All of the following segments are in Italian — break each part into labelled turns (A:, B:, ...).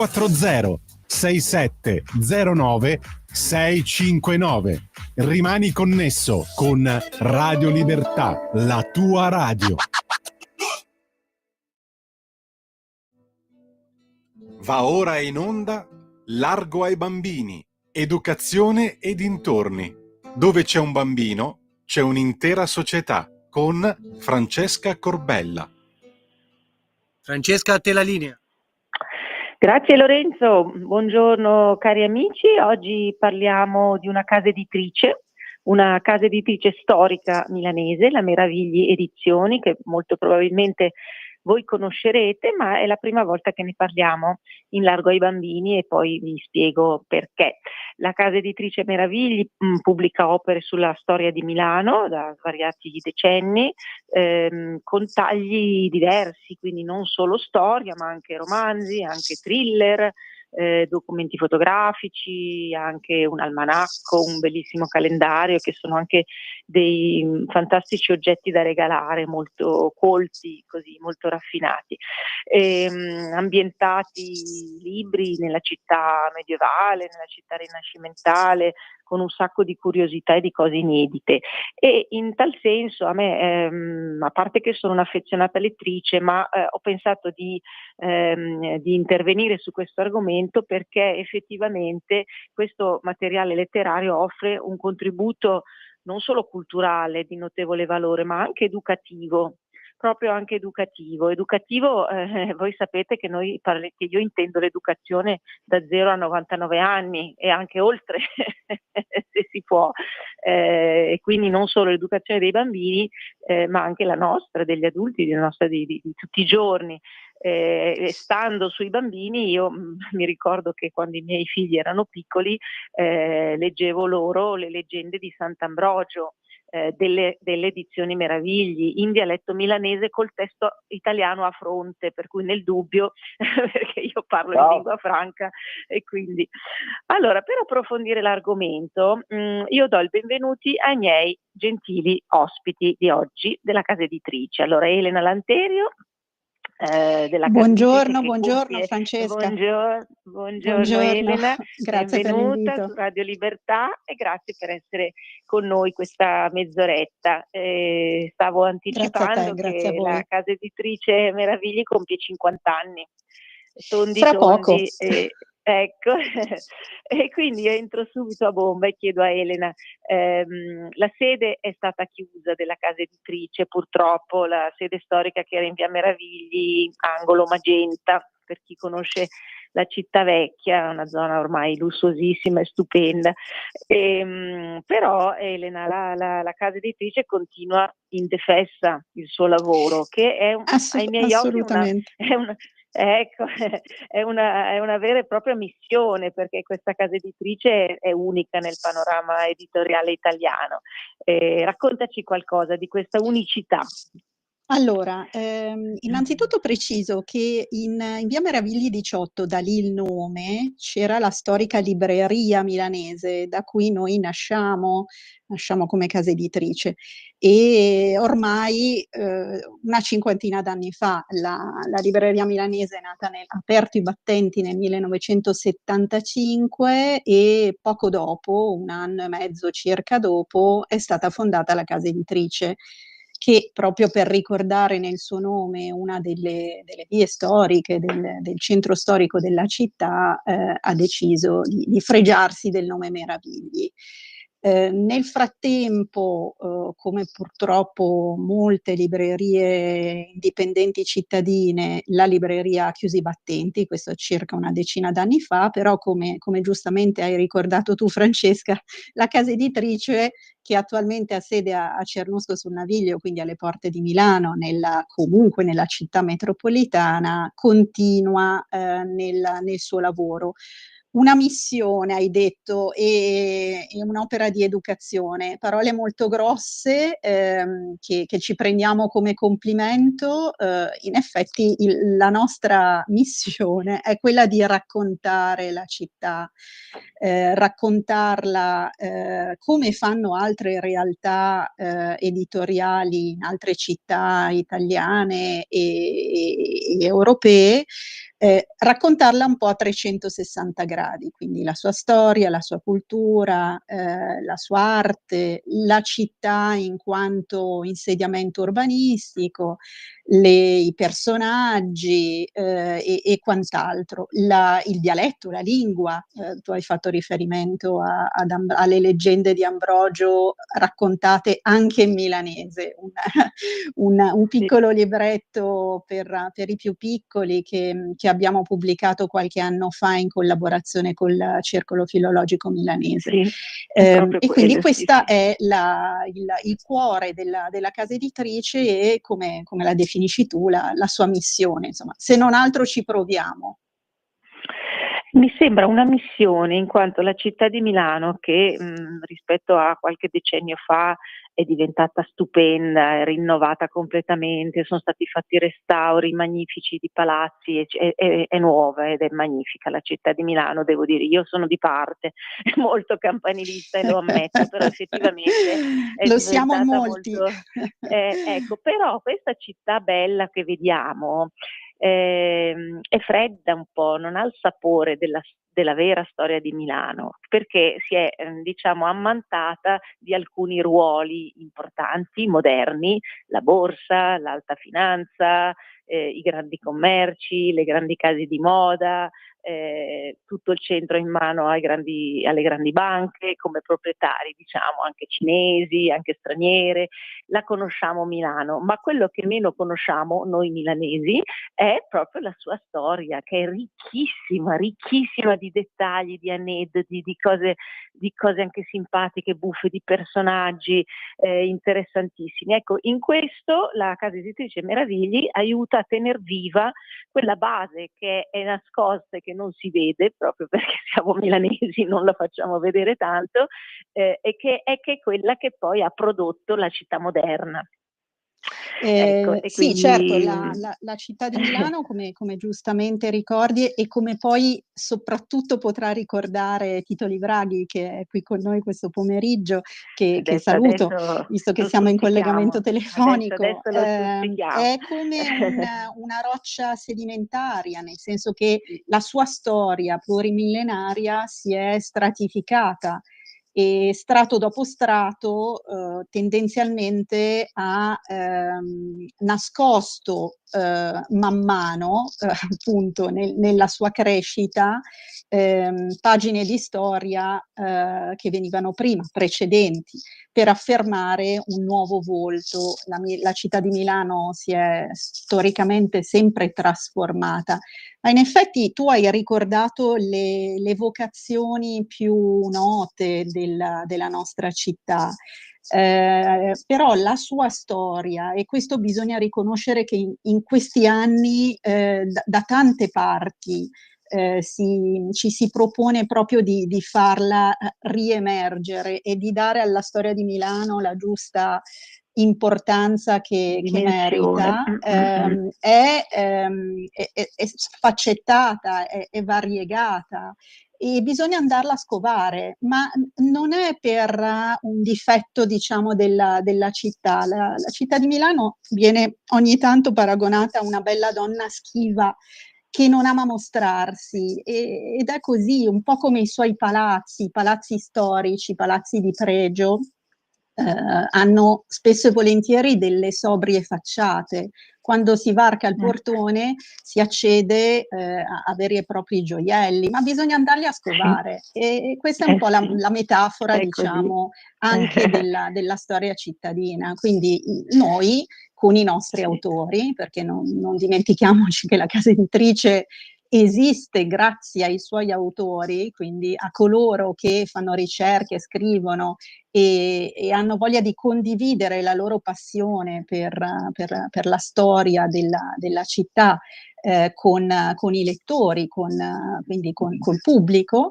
A: 40 6709 659. Rimani connesso con Radio Libertà, la tua radio. Va ora in onda Largo ai bambini, educazione e dintorni. Dove c'è un bambino, c'è un'intera società, con Francesca Corbella.
B: Francesca, a te la linea.
C: Grazie Lorenzo, buongiorno cari amici. Oggi parliamo di una casa editrice storica milanese, la Meravigli Edizioni, che molto probabilmente voi conoscerete, ma è la prima volta che ne parliamo in Largo ai bambini e poi vi spiego perché. La casa editrice Meravigli pubblica opere sulla storia di Milano da svariati decenni, con tagli diversi, quindi non solo storia, ma anche romanzi, anche thriller, documenti fotografici, anche un almanacco, un bellissimo calendario, che sono anche dei fantastici oggetti da regalare, molto colti, così molto raffinati, ambientati libri nella città medievale, nella città rinascimentale, con un sacco di curiosità e di cose inedite. E in tal senso a me, a parte che sono un'affezionata lettrice, ma ho pensato di intervenire su questo argomento perché effettivamente questo materiale letterario offre un contributo non solo culturale di notevole valore, ma anche educativo. Proprio anche educativo. Voi sapete che che io intendo l'educazione da 0 a 99 anni e anche oltre, se si può, e quindi non solo l'educazione dei bambini, ma anche la nostra, degli adulti, di tutti i giorni. Stando sui bambini, io mi ricordo che quando i miei figli erano piccoli leggevo loro le leggende di Sant'Ambrogio, delle edizioni Meravigli in dialetto milanese col testo italiano a fronte, per cui nel dubbio perché io parlo in lingua franca e quindi allora, per approfondire l'argomento io do il benvenuti ai miei gentili ospiti di oggi della casa editrice. Allora, Elena Lanterio della
D: Buongiorno Francesca.
C: Buongiorno Elena,
D: grazie
C: benvenuta
D: per
C: su Radio Libertà e grazie per essere con noi questa mezz'oretta. Stavo anticipando
D: grazie a
C: che
D: voi.
C: la casa editrice Meravigli compie 50 anni.
D: Fra poco.
C: Ecco, e quindi io entro subito a bomba e chiedo a Elena, la sede è stata chiusa della casa editrice, purtroppo, la sede storica che era in via Meravigli, angolo Magenta, per chi conosce la città vecchia, una zona ormai lussuosissima e stupenda, però Elena, la casa editrice continua indefessa il suo lavoro, che è ai miei occhi ecco, è una vera e propria missione, perché questa casa editrice è unica nel panorama editoriale italiano. Raccontaci qualcosa di questa unicità.
D: Allora, innanzitutto preciso che in via Meravigli 18, da lì il nome, c'era la storica libreria milanese da cui noi nasciamo come casa editrice, e ormai una cinquantina d'anni fa la libreria milanese è nata, aperto i battenti nel 1975 e poco dopo, un anno e mezzo circa dopo, è stata fondata la casa editrice, che proprio per ricordare nel suo nome una delle vie storiche del centro storico della città, ha deciso di fregiarsi del nome Meravigli. Nel frattempo, come purtroppo molte librerie indipendenti cittadine, la libreria ha chiuso i battenti, questo circa una decina d'anni fa, però come giustamente hai ricordato tu Francesca, la casa editrice, che attualmente ha sede a Cernusco sul Naviglio, quindi alle porte di Milano, comunque nella città metropolitana, continua nel suo lavoro. Una missione, hai detto, e un'opera di educazione, parole molto grosse che ci prendiamo come complimento. In effetti la nostra missione è quella di raccontare la città, raccontarla come fanno altre realtà editoriali in altre città italiane e europee, raccontarla un po' a 360 gradi, quindi la sua storia, la sua cultura, la sua arte, la città in quanto insediamento urbanistico, i personaggi e quant'altro. Il dialetto, la lingua, tu hai fatto riferimento alle leggende di Ambrogio raccontate anche in milanese, un piccolo libretto per i più piccoli che abbiamo pubblicato qualche anno fa in collaborazione col Circolo Filologico Milanese.
C: Sì, è proprio
D: E quindi
C: quello, sì,
D: questa
C: sì.
D: è il cuore della casa editrice e, come la definisci tu, la sua missione. Insomma, se non altro ci proviamo.
C: Mi sembra una missione, in quanto la città di Milano, che rispetto a qualche decennio fa è diventata stupenda, è rinnovata completamente, sono stati fatti restauri magnifici di palazzi, è nuova ed è magnifica la città di Milano, devo dire. Io sono di parte, è molto campanilista e lo ammetto, però effettivamente è
D: Lo siamo
C: diventata
D: molti.
C: molto... ecco, però questa città bella che vediamo è fredda un po', non ha il sapore della vera storia di Milano, perché si è diciamo ammantata di alcuni ruoli importanti, moderni, la borsa, l'alta finanza, i grandi commerci, le grandi case di moda, tutto il centro in mano alle grandi banche come proprietari, diciamo, anche cinesi, anche straniere. La conosciamo Milano, ma quello che meno conosciamo noi milanesi è proprio la sua storia, che è ricchissima, ricchissima di dettagli, di aneddoti, di cose anche simpatiche, buffe, di personaggi interessantissimi. Ecco, in questo la casa editrice Meravigli aiuta a tener viva quella base che è nascosta e che non si vede, proprio perché siamo milanesi, non la facciamo vedere tanto, e che è quella che poi ha prodotto la città moderna. Ecco, e
D: Sì,
C: quindi
D: certo, la città di Milano, come giustamente ricordi, e come poi soprattutto potrà ricordare Tito Livraghi, che è qui con noi questo pomeriggio, che saluto,
C: adesso
D: visto che
C: lo
D: siamo in collegamento
C: stuzzichiamo,
D: telefonico.
C: adesso lo stuzzichiamo.
D: È come una roccia sedimentaria, nel senso che
C: Sì.
D: la sua storia plurimillenaria si è stratificata e strato dopo strato tendenzialmente ha nascosto man mano appunto nella sua crescita pagine di storia che venivano prima, precedenti, per affermare un nuovo volto. La città di Milano si è storicamente sempre trasformata. Ma in effetti tu hai ricordato le vocazioni più note della nostra città, però la sua storia, e questo bisogna riconoscere che in questi anni da tante parti ci si propone proprio di farla riemergere e di dare alla storia di Milano la giusta importanza che
C: Dimensione.
D: merita. È sfaccettata, è variegata e bisogna andarla a scovare, ma non è per un difetto, diciamo, della città. La città di Milano viene ogni tanto paragonata a una bella donna schiva che non ama mostrarsi, ed è così, un po' come i suoi palazzi, palazzi storici, palazzi di pregio, hanno spesso e volentieri delle sobrie facciate. Quando si varca il portone si accede a veri e propri gioielli, ma bisogna andarli a scovare. E questa è un po'
C: Sì,
D: la metafora,
C: è così.
D: diciamo, anche della storia cittadina. Quindi noi, con i nostri
C: Sì.
D: autori, perché non dimentichiamoci che la casa editrice esiste grazie ai suoi autori, quindi a coloro che fanno ricerche, scrivono e hanno voglia di condividere la loro passione per la storia della città con i lettori, quindi col pubblico.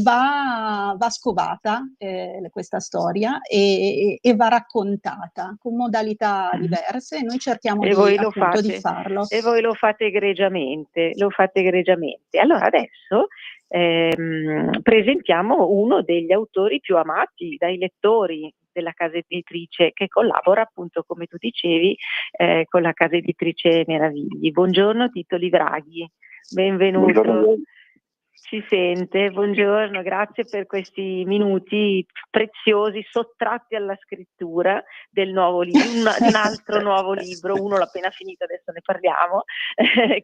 D: Va scovata questa storia e va raccontata con modalità diverse, e noi cerchiamo
C: E voi lo
D: appunto di
C: fate,
D: farlo.
C: e voi lo fate egregiamente, lo fate egregiamente. Allora adesso presentiamo uno degli autori più amati dai lettori della casa editrice, che collabora appunto, come tu dicevi, con la casa editrice Meravigli. Buongiorno Tito Livraghi, benvenuto.
B: Buongiorno.
C: Si sente, buongiorno, grazie per questi minuti preziosi sottratti alla scrittura del nuovo libro, di un altro nuovo libro, uno l'ho appena finito, adesso ne parliamo,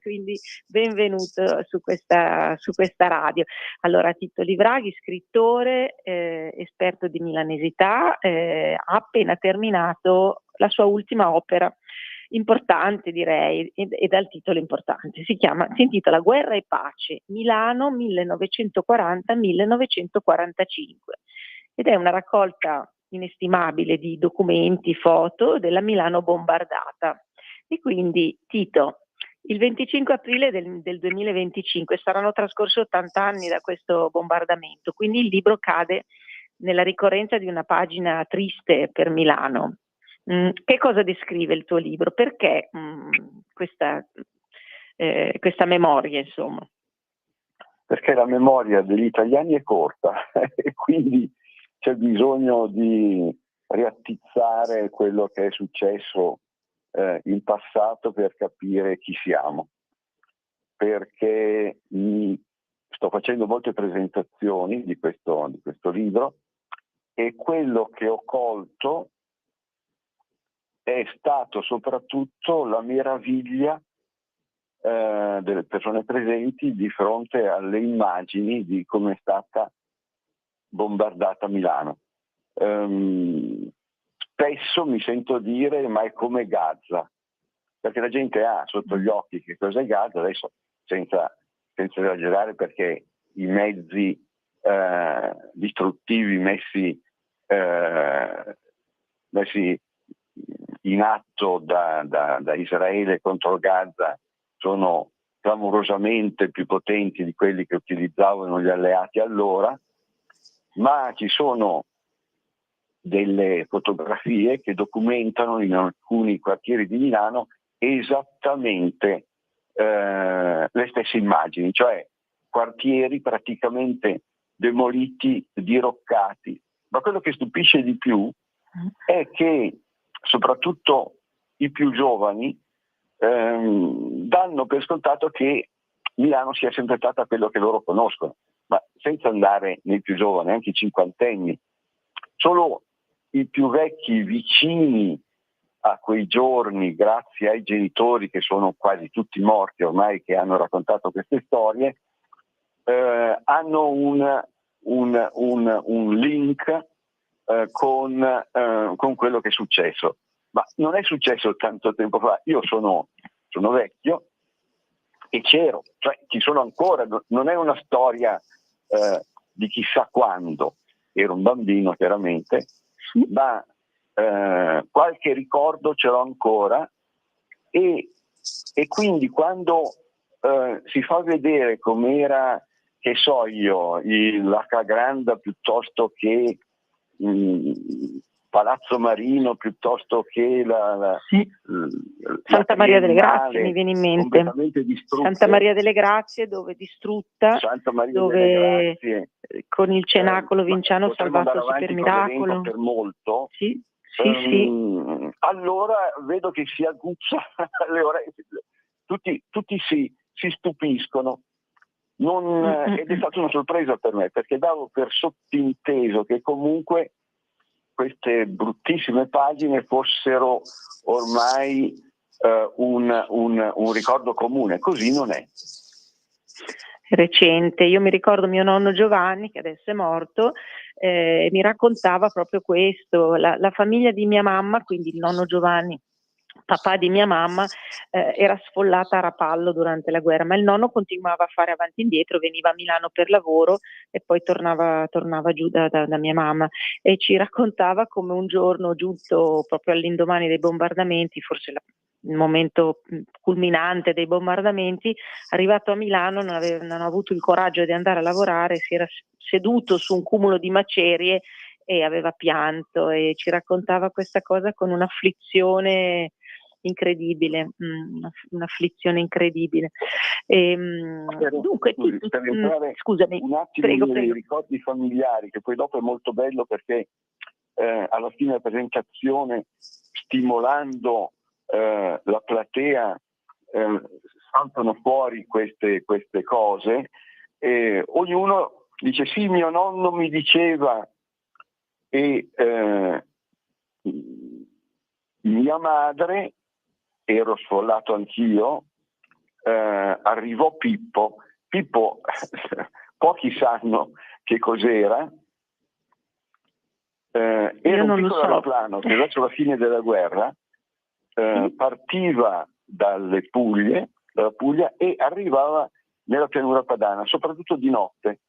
C: quindi benvenuto su questa radio. Allora, Tito Livraghi, scrittore, esperto di milanesità, ha appena terminato la sua ultima opera, importante direi, e dal titolo importante, si intitola Guerra e pace, Milano 1940-1945, ed è una raccolta inestimabile di documenti, foto della Milano bombardata. E quindi, Tito, il 25 aprile del 2025 saranno trascorsi 80 anni da questo bombardamento, quindi il libro cade nella ricorrenza di una pagina triste per Milano. Che cosa descrive il tuo libro? Perché questa memoria, insomma?
B: Perché la memoria degli italiani è corta e quindi c'è bisogno di riattizzare quello che è successo in passato per capire chi siamo. Perché sto facendo molte presentazioni di questo libro e quello che ho colto è stato soprattutto la meraviglia delle persone presenti di fronte alle immagini di come è stata bombardata Milano. Spesso mi sento dire ma è come Gaza, perché la gente ha sotto gli occhi che cosa è Gaza, adesso senza esagerare, perché i mezzi distruttivi messi in atto da Israele contro Gaza sono clamorosamente più potenti di quelli che utilizzavano gli alleati allora, ma ci sono delle fotografie che documentano in alcuni quartieri di Milano esattamente le stesse immagini, cioè quartieri praticamente demoliti, diroccati. Ma quello che stupisce di più è che soprattutto i più giovani danno per scontato che Milano sia sempre stata quello che loro conoscono, ma senza andare nei più giovani, anche i cinquantenni. Solo i più vecchi vicini a quei giorni, grazie ai genitori che sono quasi tutti morti ormai, che hanno raccontato queste storie, hanno un link con quello che è successo. Ma non è successo tanto tempo fa. Io sono vecchio e c'ero, cioè ci sono ancora, non è una storia di chissà quando, ero un bambino chiaramente, ma qualche ricordo ce l'ho ancora e quindi quando si fa vedere com'era, che so io, la Cagranda piuttosto che Palazzo Marino, piuttosto che
C: Santa Maria delle Grazie mi viene in mente. Santa Maria delle Grazie, dove distrutta, dove con il cenacolo Vinciano salvatosi per miracolo.
B: Per molto.
C: Sì.
B: Allora vedo che si aguzza le orecchie, tutti si stupiscono. Ed è stata una sorpresa per me, perché davo per sottinteso che comunque queste bruttissime pagine fossero ormai un ricordo comune. Così non è.
C: Recente, io mi ricordo mio nonno Giovanni, che adesso è morto, mi raccontava proprio questo, la famiglia di mia mamma, quindi il nonno Giovanni, papà di mia mamma, era sfollata a Rapallo durante la guerra, ma il nonno continuava a fare avanti e indietro, veniva a Milano per lavoro e poi tornava giù da mia mamma, e ci raccontava come un giorno, giunto proprio all'indomani dei bombardamenti, forse il momento culminante dei bombardamenti, arrivato a Milano non ha avuto il coraggio di andare a lavorare, si era seduto su un cumulo di macerie e aveva pianto, e ci raccontava questa cosa con un'afflizione incredibile, un'afflizione incredibile. Dunque,
B: per entrare
C: scusami,
B: un attimo
C: prego.
B: nei ricordi familiari, che poi dopo è molto bello perché alla fine della presentazione, stimolando la platea, saltano fuori queste cose, e ognuno dice sì, mio nonno mi diceva, e mia madre, ero sfollato anch'io, arrivò Pippo. Pochi sanno che cos'era. Era
C: Io
B: un
C: non lo
B: piccolo
C: so.
B: aeroplano che verso la fine della guerra partiva dalla Puglia, e arrivava nella pianura padana, soprattutto di notte.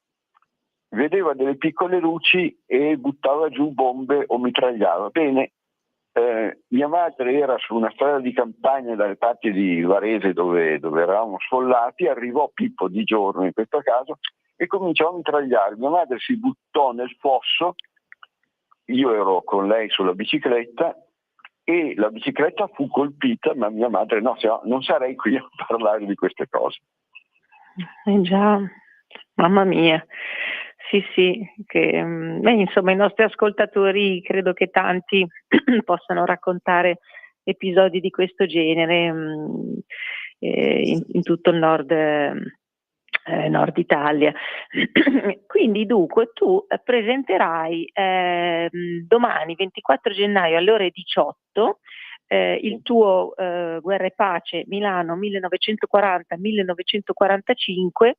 B: Vedeva delle piccole luci e buttava giù bombe o mitragliava. Bene, mia madre era su una strada di campagna dalle parti di Varese dove eravamo sfollati, arrivò Pippo di giorno in questo caso e cominciò a mitragliare. Mia madre si buttò nel fosso, io ero con lei sulla bicicletta e la bicicletta fu colpita, ma mia madre no, non sarei qui a parlare di queste cose.
C: Già, mamma mia. Sì, che, insomma, i nostri ascoltatori, credo che tanti possano raccontare episodi di questo genere in tutto il nord Italia. Quindi dunque tu presenterai domani 24 gennaio alle ore 18 il tuo Guerra e Pace Milano 1940-1945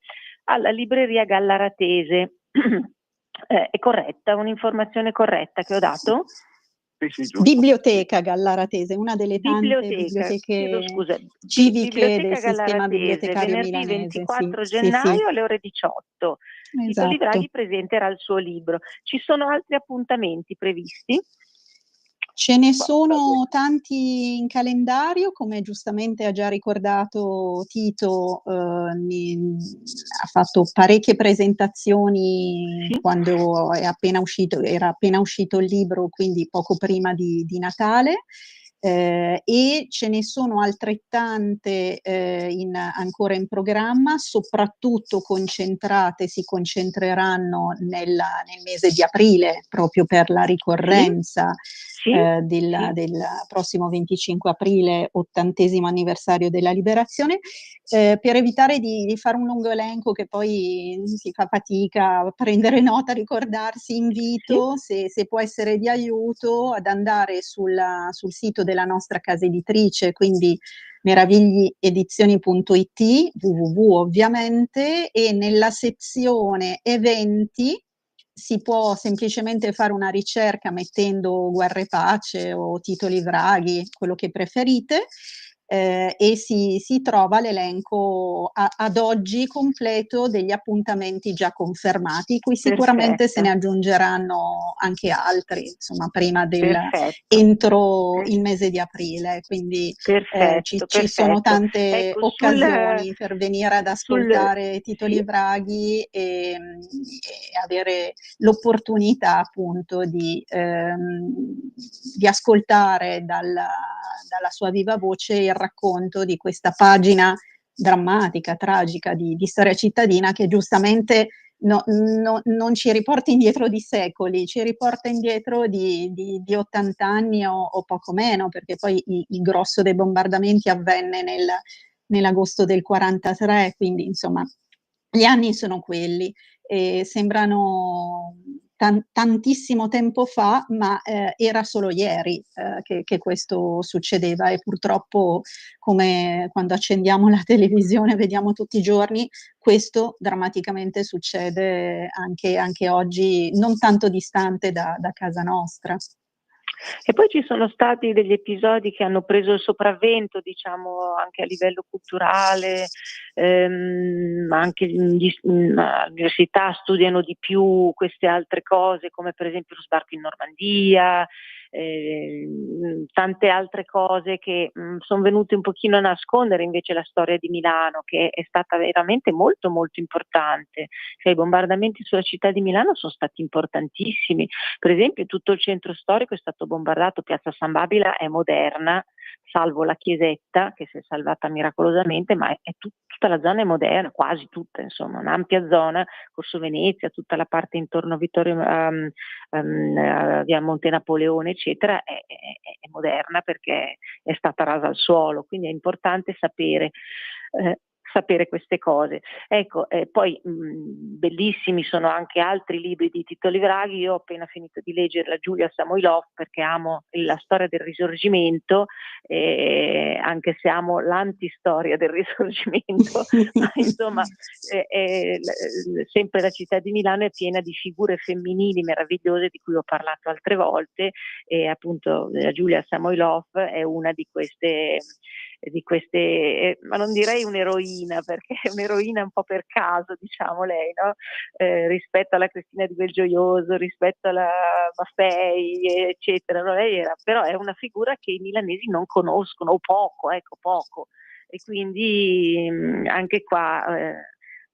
C: alla libreria Gallaratese. È corretta? Un'informazione corretta che ho dato?
B: Sì, giusto.
D: Biblioteca Gallaratese, una delle tante
C: Chiedo
D: biblioteche
C: scusa,
D: civiche del
C: Biblioteca
D: sistema
C: Gallaratese,
D: bibliotecario
C: venerdì
D: milanese.
C: 24
D: Sì,
C: gennaio alle ore 18. Tito
D: esatto.
C: Livraghi presenterà il suo libro. Ci sono altri appuntamenti previsti?
D: Ce ne sono tanti in calendario, come giustamente ha già ricordato Tito, ha fatto parecchie presentazioni
C: Sì.
D: quando era appena uscito il libro, quindi poco prima di Natale. E ce ne sono altrettante ancora in programma, soprattutto si concentreranno nel mese di aprile, proprio per la ricorrenza del prossimo 25 aprile, 80° anniversario della liberazione. Per evitare di fare un lungo elenco che poi si fa fatica a prendere nota, a ricordarsi, invito, se può essere di aiuto, ad andare sul sito della nostra casa editrice, quindi meravigliedizioni.it, www ovviamente, e nella sezione eventi si può semplicemente fare una ricerca mettendo Guerra e Pace o Tito Livraghi, quello che preferite, e si trova l'elenco ad oggi completo degli appuntamenti già confermati, cui sicuramente se ne aggiungeranno anche altri, insomma, prima entro il mese di aprile, quindi ci sono tante occasioni per venire ad ascoltare Tito Livraghi e avere l'opportunità appunto di ascoltare dalla sua viva voce il racconto di questa pagina drammatica, tragica di storia cittadina, che giustamente non ci riporta indietro di secoli, ci riporta indietro di 80 anni o poco meno, perché poi il grosso dei bombardamenti avvenne nell'agosto del 43, quindi insomma gli anni sono quelli e sembrano tantissimo tempo fa, ma era solo ieri che questo succedeva, e purtroppo, come quando accendiamo la televisione vediamo tutti i giorni, questo drammaticamente succede anche oggi, non tanto distante da casa nostra.
C: E poi ci sono stati degli episodi che hanno preso il sopravvento, diciamo, anche a livello culturale, anche all'università studiano di più queste altre cose, come per esempio lo sbarco in Normandia, tante altre cose che sono venute un pochino a nascondere invece la storia di Milano, che è stata veramente molto molto importante. Cioè, i bombardamenti sulla città di Milano sono stati importantissimi. Per esempio tutto il centro storico è stato bombardato, Piazza San Babila è moderna, salvo la chiesetta che si è salvata miracolosamente, ma tutta la zona è moderna, quasi tutta, insomma, un'ampia zona, Corso Venezia, tutta la parte intorno a Vittorio, via Monte Napoleone, eccetera, è moderna perché è stata rasa al suolo, quindi è importante sapere queste cose. Ecco, poi bellissimi sono anche altri libri di Tito Livraghi. Io ho appena finito di leggere la Giulia Samoilov perché amo la storia del Risorgimento, anche se amo l'antistoria del Risorgimento, ma insomma sempre la città di Milano è piena di figure femminili meravigliose di cui ho parlato altre volte, e appunto la Giulia Samoilov è una di queste, ma non direi un'eroina, perché è un'eroina un po' per caso, diciamo lei, no? Rispetto alla Cristina di Belgioioso, rispetto alla Maffei, eccetera. No, però è una figura che i milanesi non conoscono, o poco, e quindi anche qua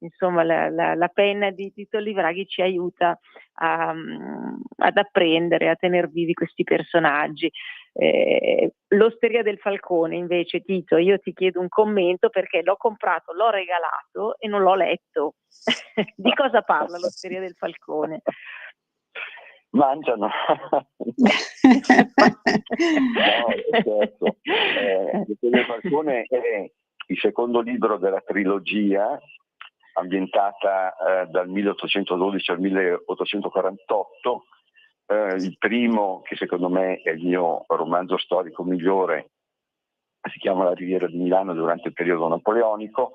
C: insomma la penna di Tito Livraghi ci aiuta ad apprendere, a tener vivi questi personaggi. L'Osteria del Falcone invece, Tito, io ti chiedo un commento perché l'ho comprato, l'ho regalato e non l'ho letto. Di cosa parla l'Osteria del Falcone?
B: Mangiano. No, certo. L'Osteria del Falcone è il secondo libro della trilogia ambientata dal 1812 al 1848. Il primo, che secondo me è il mio romanzo storico migliore, si chiama La Riviera di Milano durante il periodo napoleonico,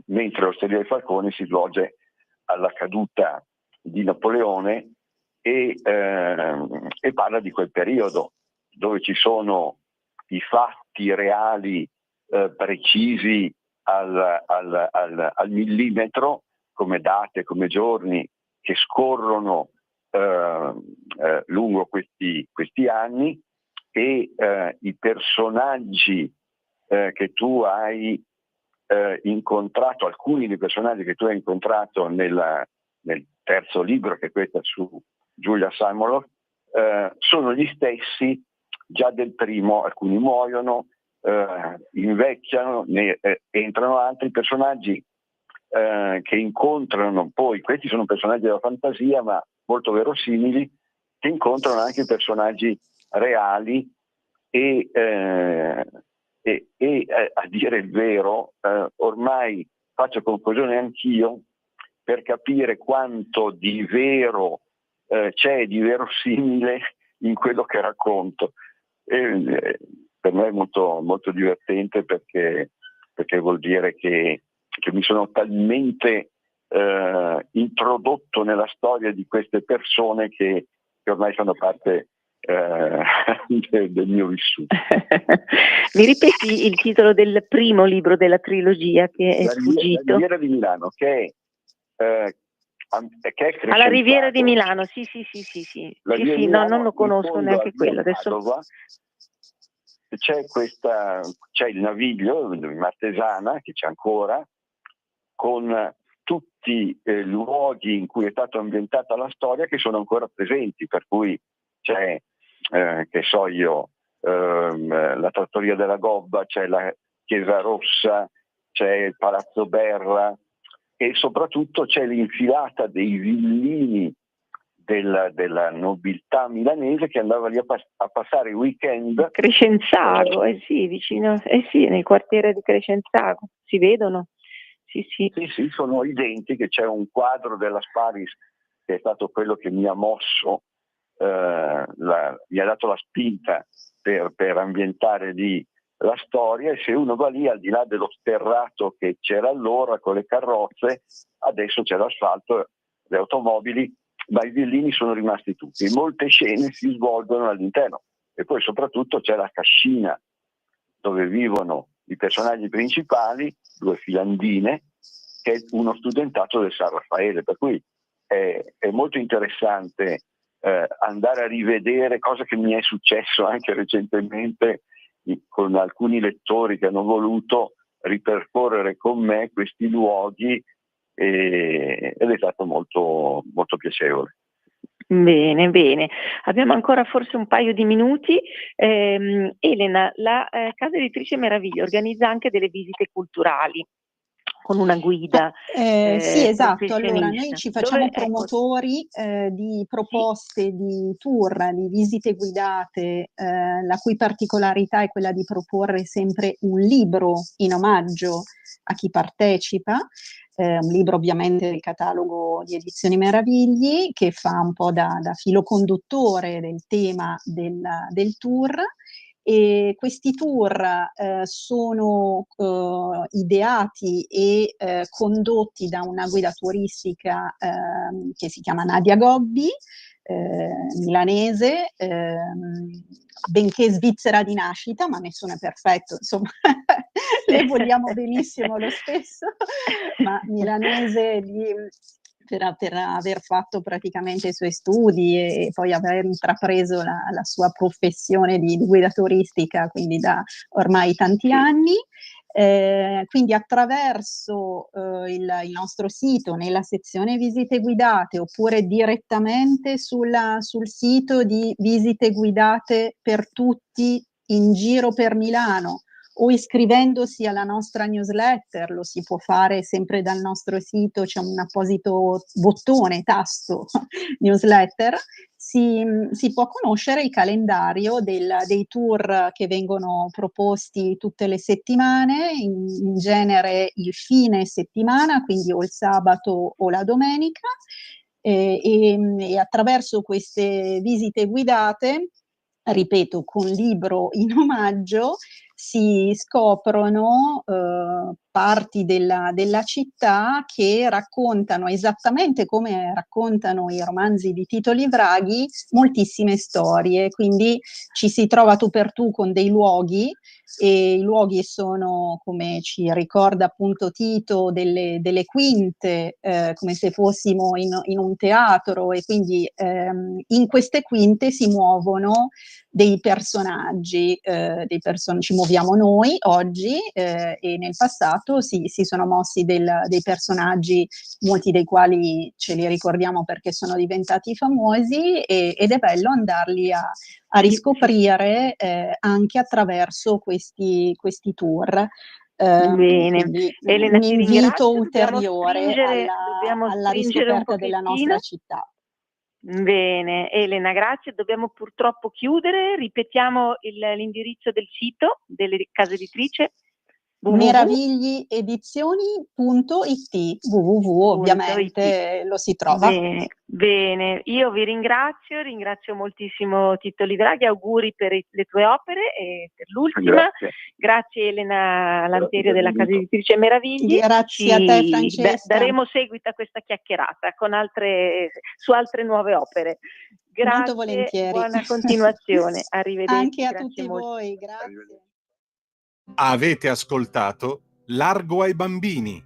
B: mentre l'Osteria del Falcone si svolge alla caduta di Napoleone e parla di quel periodo dove ci sono i fatti reali precisi al millimetro, come date, come giorni che scorrono lungo questi anni, e i personaggi che tu hai incontrato, alcuni dei personaggi che tu hai incontrato nel terzo libro, che è questo su Giulia Samoilov, sono gli stessi già del primo. Alcuni muoiono, invecchiano, entrano altri personaggi che incontrano poi. Questi sono personaggi della fantasia ma molto verosimili, che incontrano anche personaggi reali e a dire il vero ormai faccio confusione anch'io per capire quanto di vero c'è di verosimile in quello che racconto. Per me è molto, molto divertente perché vuol dire che mi sono talmente introdotto nella storia di queste persone che ormai fanno parte del mio vissuto.
C: Mi ripeti il titolo del primo libro della trilogia che è sfuggito?
B: La Riviera di Milano, che è
C: alla Riviera di Milano, sì. No, non lo conosco neanche quello. Adesso
B: c'è il Naviglio di Martesana, che c'è ancora, con tutti i luoghi in cui è stata ambientata la storia che sono ancora presenti, per cui c'è, che so io, la Trattoria della Gobba, c'è la Chiesa Rossa, c'è il Palazzo Berra, e soprattutto c'è l'infilata dei villini della nobiltà milanese che andava lì a passare i weekend.
C: Crescenzago, sì, vicino, sì, nel quartiere di Crescenzago, si vedono. Sì,
B: sono identiche. C'è un quadro della Sparis che è stato quello che mi ha mosso, mi ha dato la spinta per ambientare lì la storia, e se uno va lì, al di là dello sterrato che c'era allora con le carrozze, adesso c'è l'asfalto, le automobili, ma i villini sono rimasti tutti, e molte scene si svolgono all'interno. E poi soprattutto c'è la cascina dove vivono i personaggi principali, due filandine, che è uno studentato del San Raffaele, per cui è molto interessante andare a rivedere, cosa che mi è successo anche recentemente con alcuni lettori che hanno voluto ripercorrere con me questi luoghi, ed è stato molto, molto piacevole.
C: Bene, bene. Abbiamo ancora forse un paio di minuti. Elena, la casa editrice Meraviglia organizza anche delle visite culturali con una guida
D: Sì, esatto. Allora, noi
C: professionista.
D: ci
C: Dove,
D: facciamo
C: ecco,
D: promotori di
C: sì,
D: proposte di tour, di visite guidate, la cui particolarità è quella di proporre sempre un libro in omaggio a chi partecipa, un libro ovviamente del catalogo di Edizioni Meravigli, che fa un po' da filo conduttore del tema del tour. E questi tour sono ideati e condotti da una guida turistica che si chiama Nadia Gobbi, milanese, benché svizzera di nascita, ma nessuno è perfetto, insomma, le vogliamo benissimo lo stesso, ma milanese per aver fatto praticamente i suoi studi e poi aver intrapreso la sua professione di guida turistica, quindi da ormai tanti anni. Quindi attraverso il nostro sito, nella sezione visite guidate, oppure direttamente sul sito di visite guidate per tutti in giro per Milano, o iscrivendosi alla nostra newsletter, lo si può fare sempre dal nostro sito, c'è un apposito bottone, tasto newsletter, si può conoscere il calendario dei tour che vengono proposti tutte le settimane, in genere il fine settimana, quindi o il sabato o la domenica, e attraverso queste visite guidate, ripeto, con libro in omaggio, si scoprono parti della città che raccontano, esattamente come raccontano i romanzi di Tito Livraghi, moltissime storie. Quindi ci si trova tu per tu con dei luoghi, e i luoghi sono, come ci ricorda appunto Tito, delle quinte, come se fossimo in un teatro, e quindi in queste quinte si muovono dei personaggi, ci muoviamo noi oggi, e nel passato si sono mossi dei personaggi, molti dei quali ce li ricordiamo perché sono diventati famosi, ed è bello andarli a riscoprire anche attraverso questi tour.
C: Bene.
D: Quindi
C: Elena,
D: un
C: ti
D: invito
C: ringrazio.
D: ulteriore
C: Dobbiamo
D: alla
C: stringere un
D: riscoperta della nostra
C: pochettino.
D: città.
C: Bene, Elena, grazie. Dobbiamo purtroppo chiudere. Ripetiamo l'indirizzo del sito delle case editrici.
D: Meravigliedizioni.it, www, ovviamente lo si trova.
C: Bene, bene. Io vi ringrazio moltissimo Tito Livraghi, auguri per le tue opere e per l'ultima. Grazie Elena Lanterio della casa editrice Meravigli.
D: Grazie a te, Francesca.
C: Daremo seguito a questa chiacchierata su altre nuove opere. Grazie,
D: molto volentieri.
C: buona continuazione. Arrivederci.
D: Anche a tutti voi, grazie.
A: Avete ascoltato Largo ai bambini,